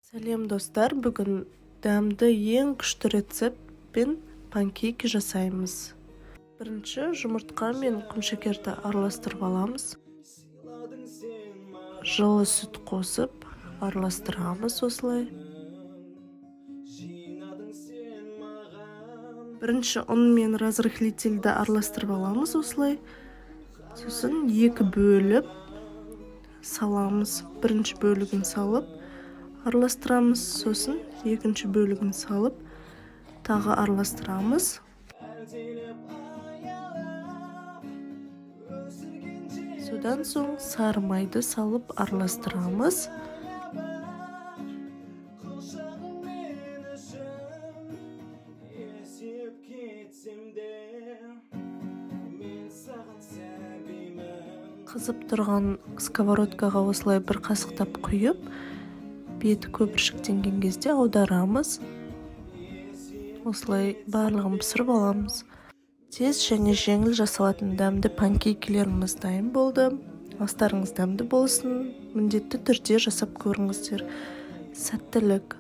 Сәлем достар, бүгін дәмді ең күшті рецептпен панкейк жасаймыз. Бірінші жұмыртқа мен құмшекерді араластырып аламыз. Жылы сүт қосып араластырамыз осылай. Бірінші ұн мен разрыхлительді араластырып аламыз осылай. Сосын екі бөліп саламыз. Бірінші бөлігін салып араластырамыз, сосын екінші бөлігін салып тағы араластырамыз. Содан соң сары майды салып араластырамыз. Қызып тұрған сковородкаға осылай бір қасықтап құйып, беті көпіршіктенген кезде аударамыз. Осылай барлығын пісіріп аламыз. Тез және жеңіл жасалатын дәмді панкейкілеріміз дайын болды. Астарыңыз дәмді болсын, міндетті түрде жасап көріңіздер. Сәттілік!